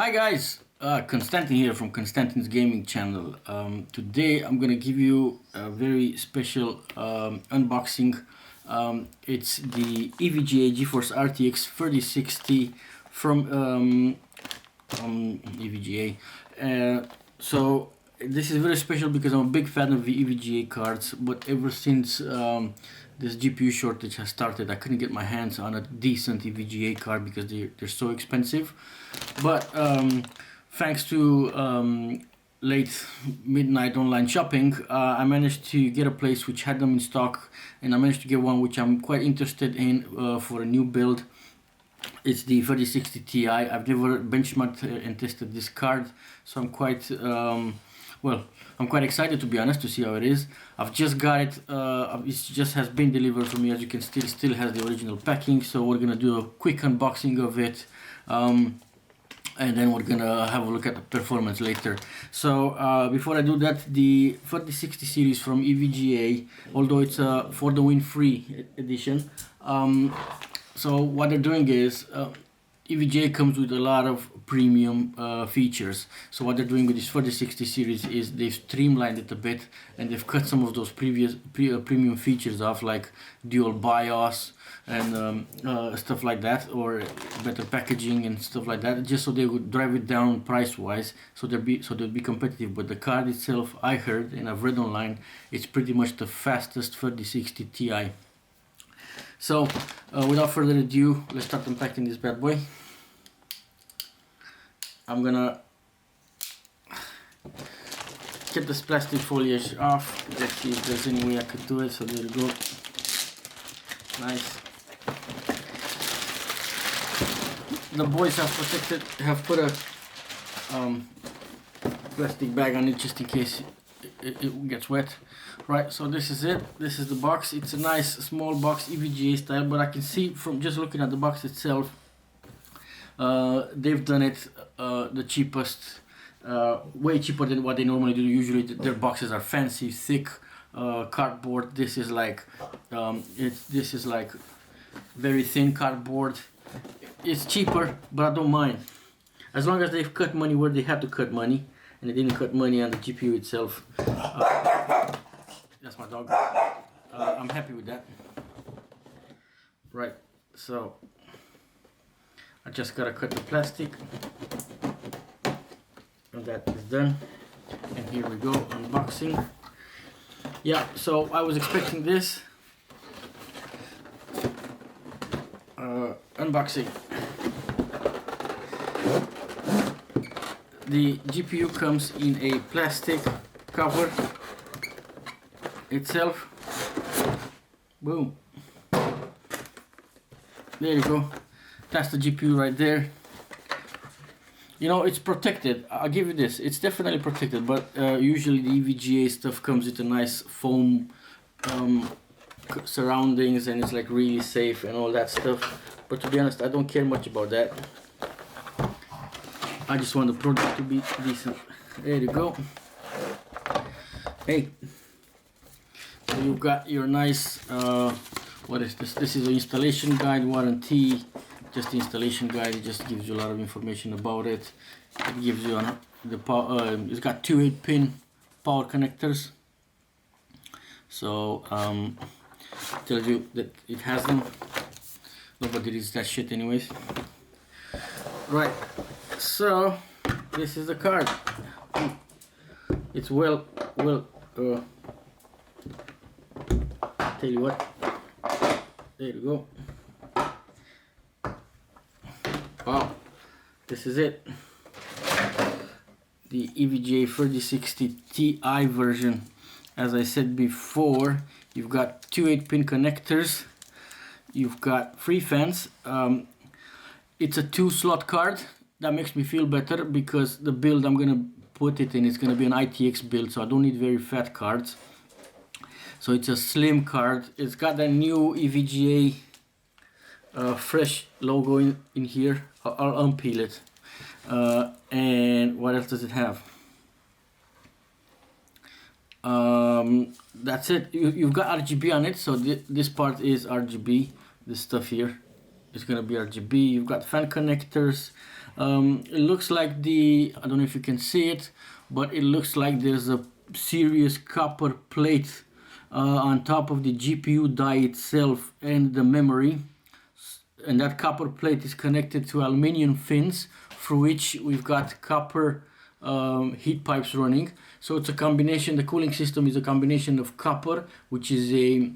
Hi guys, Konstantin here from Konstantin's Gaming Channel. Today I'm gonna give you a very special unboxing. It's the EVGA Geforce RTX 3060 from EVGA. So this is very special because I'm a big fan of the EVGA cards, but ever since this GPU shortage has started, I couldn't get my hands on a decent EVGA card because they're so expensive. But thanks to late midnight online shopping, I managed to get a place which had them in stock, and I managed to get one which I'm quite interested in for a new build. It's the 3060 Ti. I've never benchmarked and tested this card, so I'm quite I'm quite excited, to be honest, to see how it is. I've just got it. It just has been delivered for me. As you can still has the original packing. So we're gonna do a quick unboxing of it, and then we're gonna have a look at the performance later. So before I do that, the 3060 series from EVGA, although it's a for the win free edition. So what they're doing is EVGA comes with a lot of premium features. So what they're doing with this 3060 series is they've streamlined it a bit, and they've cut some of those previous premium features off, like dual BIOS and stuff like that, or better packaging and stuff like that, just so they would drive it down price wise, so they'll be competitive. But the card itself, I heard and I've read online, it's pretty much the fastest 3060 Ti. So without further ado, let's start unpacking this bad boy. I'm gonna get this plastic foliage off. Let's see if there's any way I could do it. So there you go. Nice. The boys have put a plastic bag on it just in case it gets wet. Right, so this is it. This is the box. It's a nice small box, EVGA style, but I can see from just looking at the box itself, they've done it the cheapest, way cheaper than what they normally do. Usually their boxes are fancy, thick cardboard. This is like very thin cardboard. It's cheaper, but I don't mind, as long as they've cut money where they had to cut money, and they didn't cut money on the GPU itself. That's my dog. I'm happy with that. Right, so I just gotta cut the plastic, and that is done. And here we go, unboxing. Yeah, so I was expecting this. Unboxing. The GPU comes in a plastic cover itself. Boom. There you go. That's the GPU right there. You know, it's protected. I'll give you this. It's definitely protected, but usually the EVGA stuff comes with a nice foam surroundings, and it's like really safe and all that stuff. But to be honest, I don't care much about that. I just want the product to be decent. There you go. Hey, so you've got your nice what is this? This is an installation guide, warranty. Just the installation guide. It just gives you a lot of information about it. It gives you the power. It's got two 8-pin power connectors. So tells you that it has them. Nobody reads that shit anyways. Right. So this is the card. It's well. Tell you what. There you go. Wow, this is it. The EVGA 3060 Ti version. As I said before, you've got two 8-pin connectors. You've got 3 fans. It's a 2-slot card. That makes me feel better because the build I'm gonna put it in is gonna be an ITX build, so I don't need very fat cards. So it's a slim card. It's got that new EVGA fresh logo in here. I'll unpeel it. And what else does it have? That's it. You've got RGB on it, so this part is RGB, this stuff here. it's gonna be RGB. You've got fan connectors. It looks like I don't know if you can see it, but it looks like there's a serious copper plate on top of the GPU die itself and the memory, and that copper plate is connected to aluminum fins through which we've got copper heat pipes running. So it's a combination, the cooling system is a combination of copper, which is a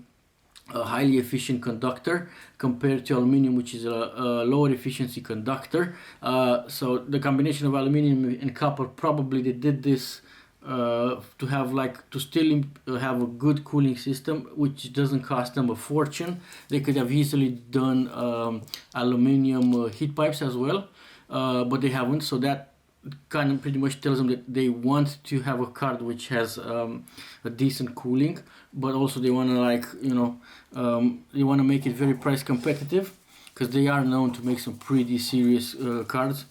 highly efficient conductor, compared to aluminum, which is a lower efficiency conductor. So the combination of aluminum and copper, probably they did this to have to still have a good cooling system, which doesn't cost them a fortune. They could have easily done aluminum heat pipes as well, but they haven't. So that kind of pretty much tells them that they want to have a card which has a decent cooling, but also they want to they want to make it very price competitive, because they are known to make some pretty serious cards.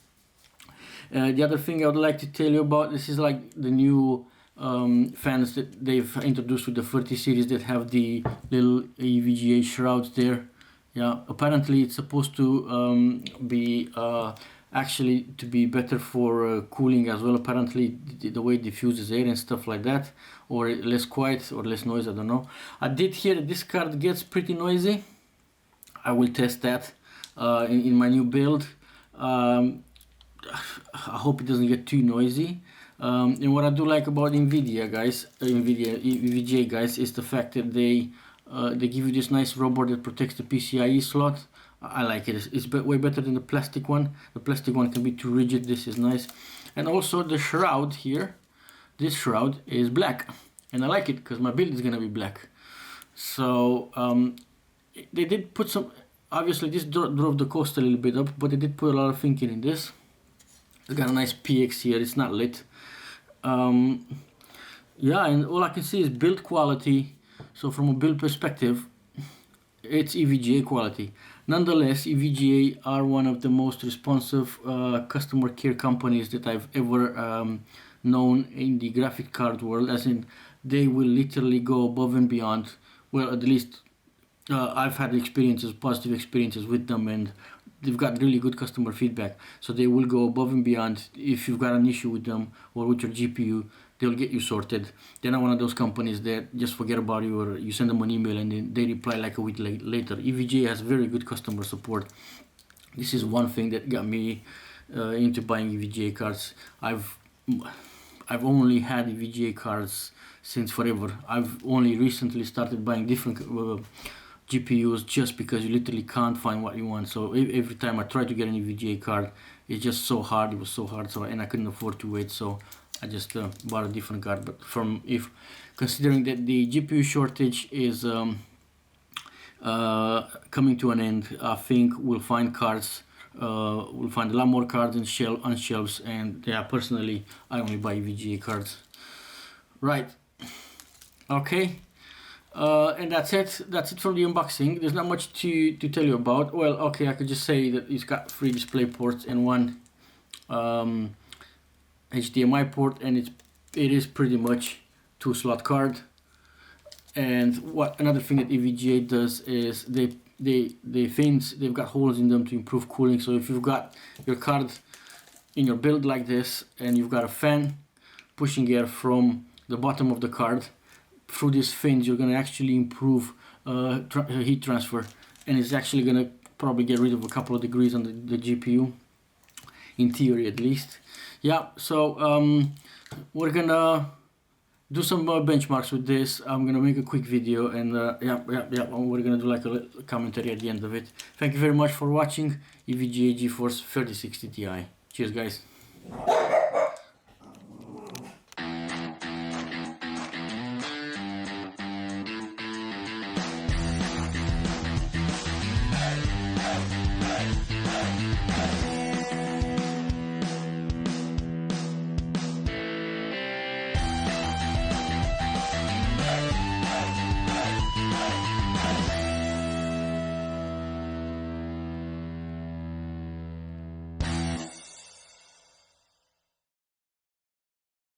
The other thing I would like to tell you about, this is like the new fans that they've introduced with the 30 series that have the little EVGA shrouds there. Yeah, apparently it's supposed to be actually to be better for cooling as well. Apparently the way it diffuses air and stuff like that, or less quiet or less noise, I don't know. I did hear that this card gets pretty noisy. I will test that in my new build. I hope it doesn't get too noisy. And what I do like about EVGA guys, is the fact that they give you this nice rubber that protects the PCIe slot. I like it. It's way better than the plastic one. The plastic one can be too rigid. This is nice. And also the shroud here, this shroud is black, and I like it because my build is gonna be black. So they did put some, obviously this drove the cost a little bit up, but they did put a lot of thinking in this. It's got a nice PX here, it's not lit. Yeah, and all I can see is build quality. So from a build perspective, it's EVGA quality. Nonetheless, EVGA are one of the most responsive customer care companies that I've ever known in the graphic card world, as in they will literally go above and beyond. Well, at least I've had positive experiences with them, and they've got really good customer feedback. So they will go above and beyond. If you've got an issue with them or with your GPU, they'll get you sorted. They're not one of those companies that just forget about you, or you send them an email and then they reply like a week later. EVGA has very good customer support. This is one thing that got me into buying EVGA cards. I've only had EVGA cards since forever. I've only recently started buying different GPUs just because you literally can't find what you want. So every time I try to get an EVGA card, it's just so hard. It was so hard, and I couldn't afford to wait, so I just bought a different card. But considering that the GPU shortage is coming to an end, I think we'll find cards. We'll find a lot more cards on shelves, and yeah, personally, I only buy EVGA cards. Right. Okay. And that's it. That's it from the unboxing. There's not much to tell you about. Well, okay, I could just say that it's got 3 display ports and 1 HDMI port, and it is pretty much 2-slot card. And another thing that EVGA does is they fins, they've got holes in them to improve cooling. So if you've got your card in your build like this, and you've got a fan pushing air from the bottom of the card through these fins, you're going to actually improve heat transfer, and it's actually going to probably get rid of a couple of degrees on the GPU, in theory at least. Yeah, so we're gonna do some benchmarks with this. I'm gonna make a quick video, and we're gonna do like a commentary at the end of it. Thank you very much for watching EVGA Geforce 3060 Ti. Cheers guys.